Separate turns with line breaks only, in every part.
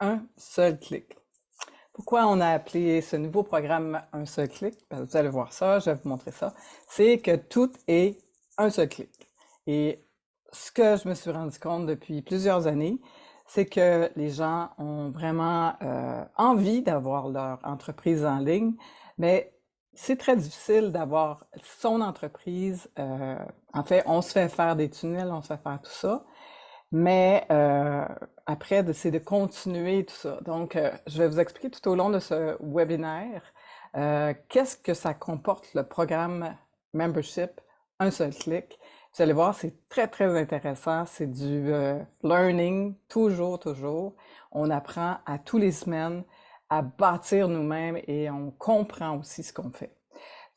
un seul clic. Pourquoi on a appelé ce nouveau programme un seul clic? Ben, vous allez voir ça, je vais vous montrer ça. C'est que tout est un seul clic. Et ce que je me suis rendu compte depuis plusieurs années, c'est que les gens ont vraiment envie d'avoir leur entreprise en ligne, mais c'est très difficile d'avoir son entreprise. En fait, on se fait faire des tunnels, on se fait faire tout ça. Mais après, c'est de continuer tout ça. Donc, je vais vous expliquer tout au long de ce webinaire qu'est-ce que ça comporte le programme Membership, un seul clic. Vous allez voir, c'est très, très intéressant. C'est du learning, toujours, toujours. On apprend à tous les semaines à bâtir nous-mêmes et on comprend aussi ce qu'on fait.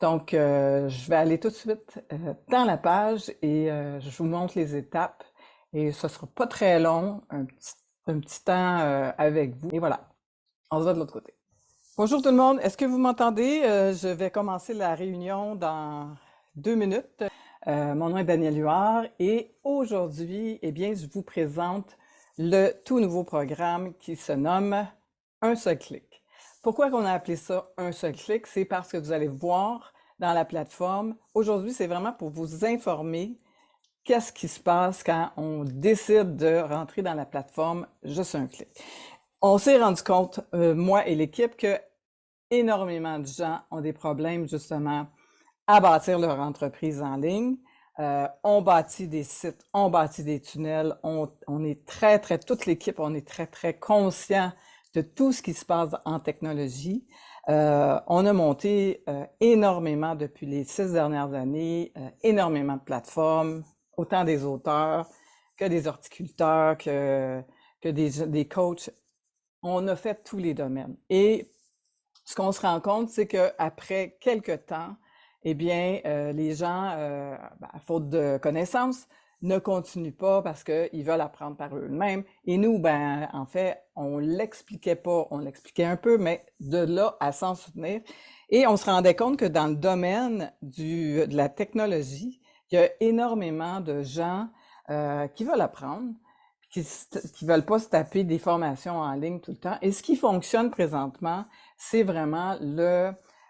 Donc, je vais aller tout de suite dans la page et je vous montre les étapes. Et ce ne sera pas très long, un petit temps avec vous. Et voilà, on se voit de l'autre côté. Bonjour tout le monde, est-ce que vous m'entendez? Je vais commencer la réunion dans 2 minutes. Mon nom est Daniel Huard et aujourd'hui, eh bien, je vous présente le tout nouveau programme qui se nomme Un seul clic. Pourquoi on a appelé ça Un seul clic? C'est parce que vous allez voir dans la plateforme. Aujourd'hui, c'est vraiment pour vous informer qu'est-ce qui se passe quand on décide de rentrer dans la plateforme juste un clic. On s'est rendu compte, moi et l'équipe, que énormément de gens ont des problèmes justement à bâtir leur entreprise en ligne. On bâtit des sites, on bâtit des tunnels, on est toute l'équipe, on est très, très conscient de tout ce qui se passe en technologie. On a monté énormément depuis les 6 dernières années, énormément de plateformes, autant des auteurs que des horticulteurs, que des coachs. On a fait tous les domaines. Et ce qu'on se rend compte, c'est qu'après quelques temps, eh bien, les gens, à faute de connaissances, ne continuent pas parce qu'ils veulent apprendre par eux-mêmes. Et nous, ben, en fait, on l'expliquait pas, on l'expliquait un peu, mais de là à s'en soutenir. Et on se rendait compte que dans le domaine de la technologie, il y a énormément de gens qui veulent apprendre, qui veulent pas se taper des formations en ligne tout le temps. Et ce qui fonctionne présentement, c'est vraiment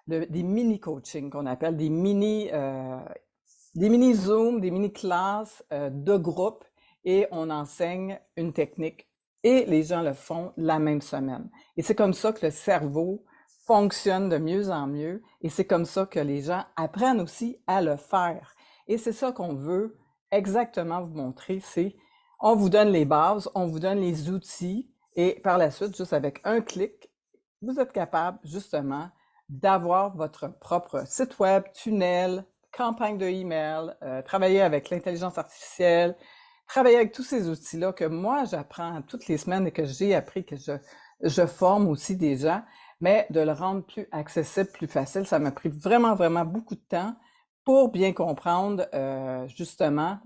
des mini-coaching qu'on appelle des mini-Zoom, des mini-classes de groupe et on enseigne une technique et les gens le font la même semaine. Et c'est comme ça que le cerveau fonctionne de mieux en mieux et c'est comme ça que les gens apprennent aussi à le faire. Et c'est ça qu'on veut exactement vous montrer, c'est on vous donne les bases, on vous donne les outils et par la suite, juste avec un clic, vous êtes capable justement d'avoir votre propre site web, tunnel, campagne de email, travailler avec l'intelligence artificielle, travailler avec tous ces outils-là que moi j'apprends toutes les semaines et que j'ai appris, que je forme aussi des gens, mais de le rendre plus accessible, plus facile, ça m'a pris vraiment, vraiment beaucoup de temps pour bien comprendre justement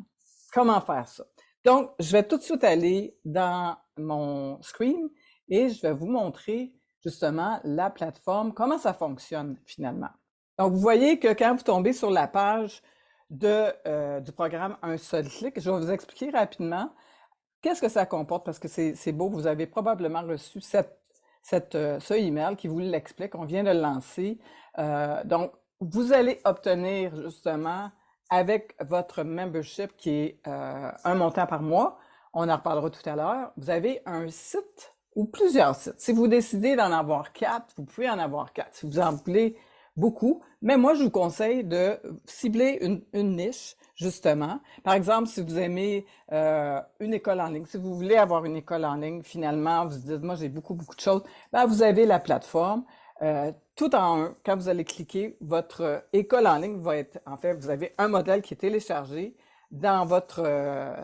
comment faire ça. Donc, je vais tout de suite aller dans mon screen et je vais vous montrer justement la plateforme, comment ça fonctionne finalement. Donc, vous voyez que quand vous tombez sur la page du programme Un seul clic, je vais vous expliquer rapidement qu'est-ce que ça comporte parce que c'est beau, vous avez probablement reçu ce email qui vous l'explique, on vient de le lancer. Donc, vous allez obtenir justement avec votre membership qui est un montant par mois, on en reparlera tout à l'heure, vous avez un site ou plusieurs sites. Si vous décidez d'en avoir 4, vous pouvez en avoir 4. Si vous en voulez beaucoup, mais moi, je vous conseille de cibler une niche, justement. Par exemple, si vous aimez une école en ligne, si vous voulez avoir une école en ligne, finalement, vous dites, moi, j'ai beaucoup, beaucoup de choses, ben, vous avez la plateforme. Tout en un, quand vous allez cliquer, votre école en ligne va être, en fait, vous avez un modèle qui est téléchargé dans votre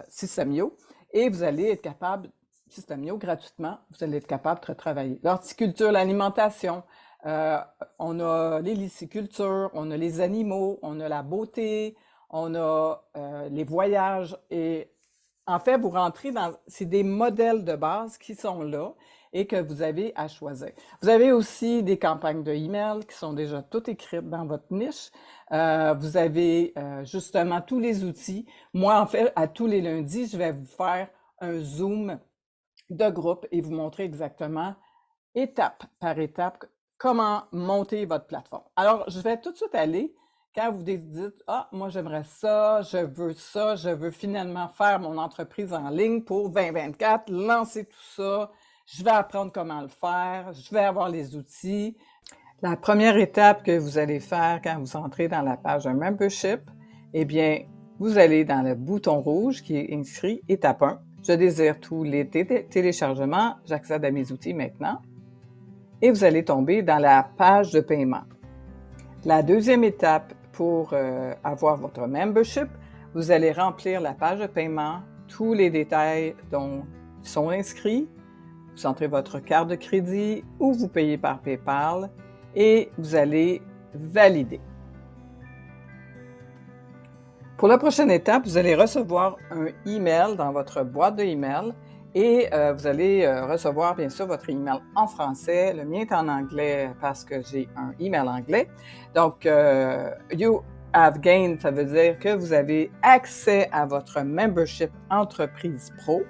System.io et vous allez être capable, System.io gratuitement, vous allez être capable de travailler. L'horticulture, l'alimentation, on a les licicultures, on a les animaux, on a la beauté, on a les voyages et en fait, vous rentrez dans, c'est des modèles de base qui sont là et que vous avez à choisir. Vous avez aussi des campagnes de email qui sont déjà toutes écrites dans votre niche. Vous avez justement tous les outils. Moi, en fait, à tous les lundis, je vais vous faire un Zoom de groupe et vous montrer exactement, étape par étape, comment monter votre plateforme. Alors, je vais tout de suite aller, quand vous dites « Ah, moi j'aimerais ça, je veux finalement faire mon entreprise en ligne pour 2024, lancer tout ça, je vais apprendre comment le faire, je vais avoir les outils. » La première étape que vous allez faire quand vous entrez dans la page de membership, eh bien, vous allez dans le bouton rouge qui est inscrit étape 1. Je désire tous les téléchargements, j'accède à mes outils maintenant. Et vous allez tomber dans la page de paiement. La deuxième étape pour avoir votre membership, vous allez remplir la page de paiement, tous les détails dont ils sont inscrits. Vous entrez votre carte de crédit ou vous payez par PayPal et vous allez valider. Pour la prochaine étape, vous allez recevoir un email dans votre boîte de email et vous allez recevoir bien sûr votre email en français. Le mien est en anglais parce que j'ai un email anglais. Donc, you have gained, ça veut dire que vous avez accès à votre membership Entreprise Pro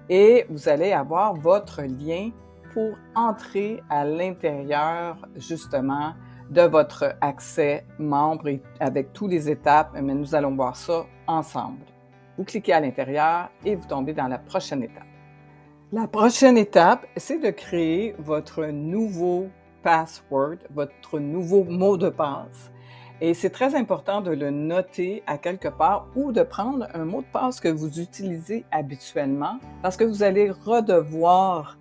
et vous allez avoir votre lien pour entrer à l'intérieur justement de votre accès membre et avec toutes les étapes, mais nous allons voir ça ensemble. Vous cliquez à l'intérieur et vous tombez dans la prochaine étape. La prochaine étape, c'est de créer votre nouveau password, votre nouveau mot de passe. Et c'est très important de le noter à quelque part ou de prendre un mot de passe que vous utilisez habituellement parce que vous allez redevoir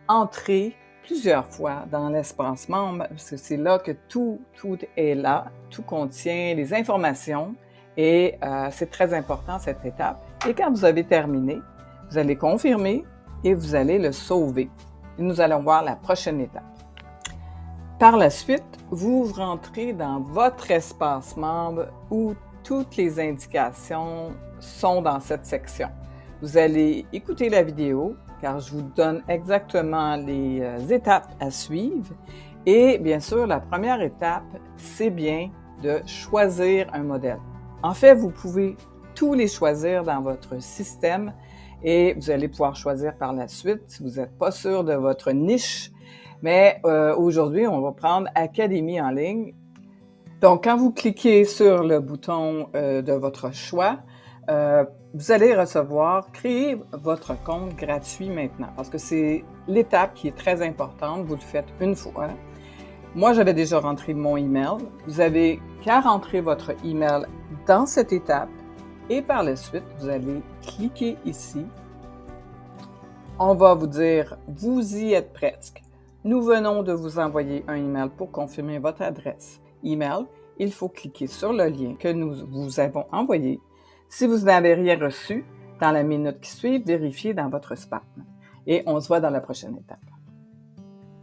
entrer plusieurs fois dans l'espace membre, parce que c'est là que tout est là, tout contient les informations et c'est très important cette étape. Et quand vous avez terminé, vous allez confirmer et vous allez le sauver. Et nous allons voir la prochaine étape. Par la suite, vous rentrez dans votre espace membre où toutes les indications sont dans cette section. Vous allez écouter la vidéo, car je vous donne exactement les étapes à suivre. Et bien sûr, la première étape, c'est bien de choisir un modèle. En fait, vous pouvez tous les choisir dans votre système et vous allez pouvoir choisir par la suite si vous n'êtes pas sûr de votre niche. Mais aujourd'hui, on va prendre Académie en ligne. Donc, quand vous cliquez sur le bouton de votre choix, vous allez recevoir « Créer votre compte gratuit maintenant » parce que c'est l'étape qui est très importante. Vous le faites une fois. Moi, j'avais déjà rentré mon email. Vous avez qu'à rentrer votre email dans cette étape et par la suite, vous allez cliquer ici. On va vous dire « Vous y êtes presque ». Nous venons de vous envoyer un email pour confirmer votre adresse email. Il faut cliquer sur le lien que nous vous avons envoyé. Si vous n'avez rien reçu, dans la minute qui suit, vérifiez dans votre spam. Et on se voit dans la prochaine étape.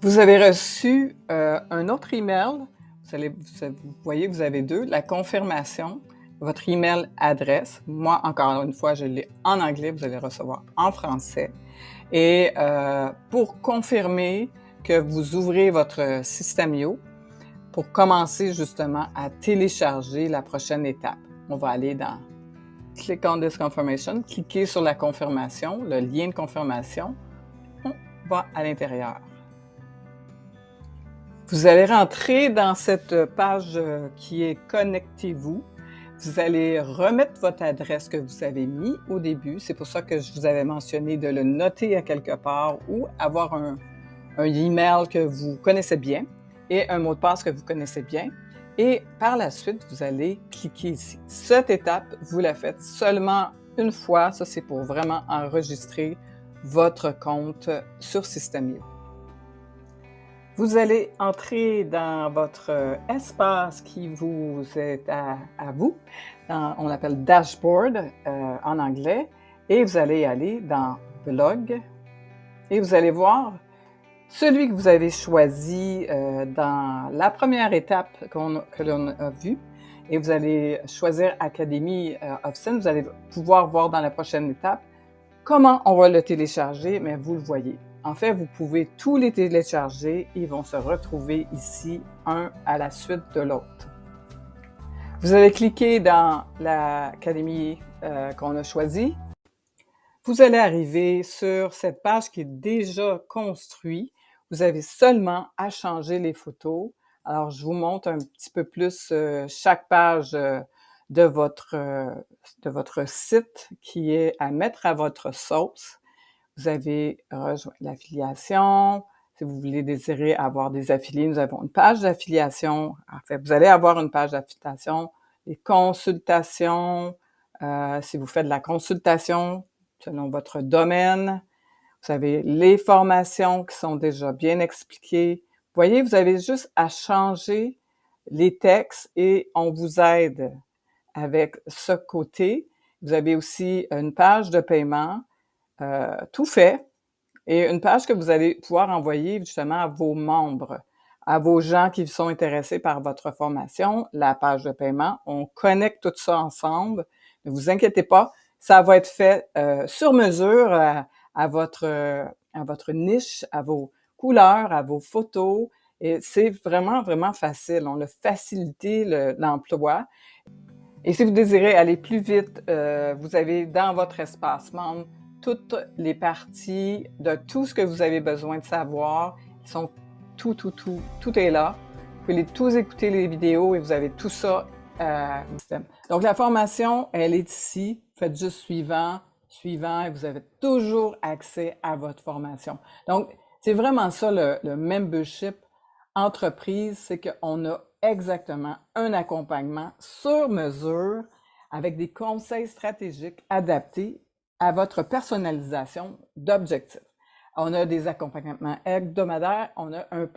Vous avez reçu un autre email. Vous voyez, vous avez deux. La confirmation, votre email adresse. Moi, encore une fois, je l'ai en anglais. Vous allez recevoir en français. Et pour confirmer que vous ouvrez votre System.io pour commencer justement à télécharger la prochaine étape. On va aller dans Click on this confirmation, cliquez sur la confirmation, le lien de confirmation, on va à l'intérieur. Vous allez rentrer dans cette page qui est « Connectez-vous ». Vous allez remettre votre adresse que vous avez mis au début. C'est pour ça que je vous avais mentionné de le noter à quelque part ou avoir un email que vous connaissez bien et un mot de passe que vous connaissez bien. Et par la suite, vous allez cliquer ici. Cette étape, vous la faites seulement une fois. Ça, c'est pour vraiment enregistrer votre compte sur System.io. Vous allez entrer dans votre espace qui vous est à vous. On l'appelle Dashboard en anglais. Et vous allez aller dans Blog. Et vous allez voir celui que vous avez choisi dans la première étape que l'on a vue. Et vous allez choisir Academy of Sin. Vous allez pouvoir voir dans la prochaine étape comment on va le télécharger, mais vous le voyez. En fait, vous pouvez tous les télécharger. Ils vont se retrouver ici, un à la suite de l'autre. Vous allez cliquer dans l'Académie qu'on a choisie. vous allez arriver sur cette page qui est déjà construite. Vous avez seulement à changer les photos. Alors, je vous montre un petit peu plus chaque page de votre site qui est à mettre à votre sauce. Vous avez rejoint l'affiliation. Si vous voulez désirer avoir des affiliés, nous avons une page d'affiliation. En fait, vous allez avoir une page d'affiliation, les consultations. Si vous faites de la consultation selon votre domaine, vous avez les formations qui sont déjà bien expliquées. Vous voyez, vous avez juste à changer les textes et on vous aide avec ce côté. Vous avez aussi une page de paiement, tout fait, et une page que vous allez pouvoir envoyer justement à vos membres, à vos gens qui sont intéressés par votre formation, la page de paiement. On connecte tout ça ensemble. Ne vous inquiétez pas, ça va être fait sur mesure à votre niche, à vos couleurs, à vos photos. Et c'est vraiment, vraiment facile. On a facilité l'emploi. Et si vous désirez aller plus vite, vous avez dans votre espace membre toutes les parties de tout ce que vous avez besoin de savoir. Ils sont tout est là. Vous pouvez tous écouter les vidéos et vous avez tout ça au système. Donc la formation, elle est ici. Faites juste suivant, et vous avez toujours accès à votre formation. Donc, c'est vraiment ça le membership entreprise, c'est qu'on a exactement un accompagnement sur mesure avec des conseils stratégiques adaptés à votre personnalisation d'objectifs. On a des accompagnements hebdomadaires, on a un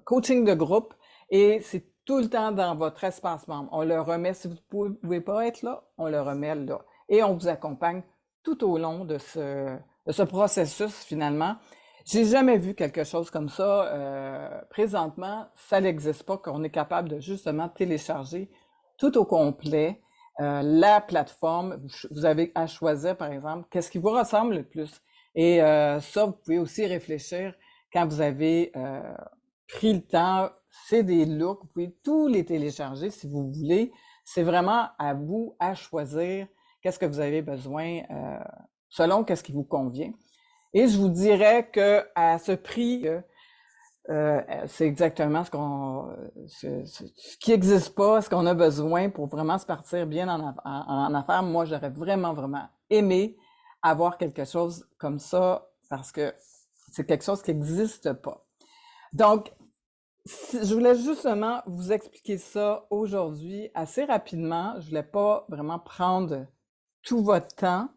coaching de groupe et c'est tout le temps dans votre espace membre. On le remet, si vous ne pouvez pas être là, on le remet là. Et on vous accompagne tout au long de ce processus finalement. J'ai jamais vu quelque chose comme ça. Présentement, ça n'existe pas, qu'on est capable de justement télécharger tout au complet la plateforme. Vous avez à choisir, par exemple, qu'est-ce qui vous ressemble le plus. Et ça, vous pouvez aussi réfléchir quand vous avez pris le temps. C'est des looks, vous pouvez tous les télécharger si vous voulez. C'est vraiment à vous à choisir qu'est-ce que vous avez besoin selon qu'est-ce qui vous convient. Et je vous dirais que à ce prix, c'est exactement ce qui n'existe pas, ce qu'on a besoin pour vraiment se partir bien en affaires. Moi, j'aurais vraiment, vraiment aimé avoir quelque chose comme ça parce que c'est quelque chose qui n'existe pas. Donc, je voulais justement vous expliquer ça aujourd'hui assez rapidement. Je voulais pas vraiment prendre tout votre temps.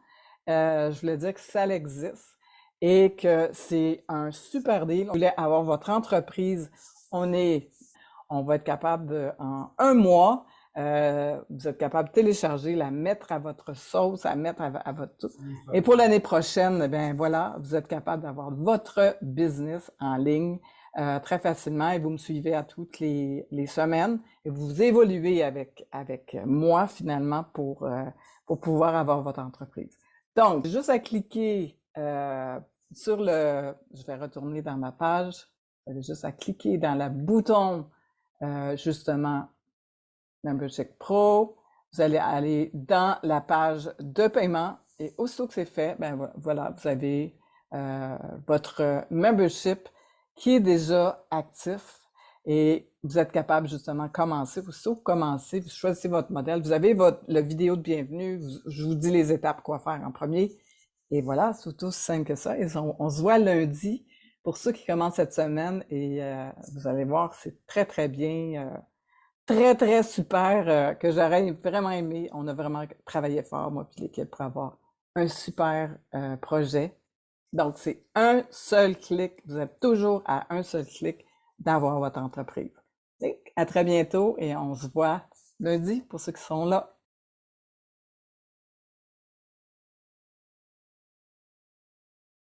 Je voulais dire que ça existe et que c'est un super deal. Vous voulez avoir votre entreprise, on va être capable en un mois, vous êtes capable de télécharger, la mettre à votre sauce, à mettre à votre tout. Et pour l'année prochaine, ben voilà, vous êtes capable d'avoir votre business en ligne très facilement et vous me suivez à toutes les semaines et vous évoluez avec moi finalement pour pouvoir avoir votre entreprise. Donc, juste à cliquer sur je vais retourner dans ma page, vous avez juste à cliquer dans le bouton justement Membership Pro, vous allez aller dans la page de paiement et aussitôt que c'est fait, ben voilà, vous avez votre membership qui est déjà actif et vous êtes capable justement de commencer. Aussitôt que vous commencez, vous choisissez votre modèle, vous avez la vidéo de bienvenue, je vous dis les étapes quoi faire en premier et voilà, c'est aussi simple que ça. Et on se voit lundi pour ceux qui commencent cette semaine et vous allez voir, c'est très très bien. Très, très super, que j'aurais vraiment aimé. On a vraiment travaillé fort, moi puis l'équipe, pour avoir un super projet. Donc, c'est un seul clic. Vous êtes toujours à un seul clic d'avoir votre entreprise. Et à très bientôt et on se voit lundi pour ceux qui sont là.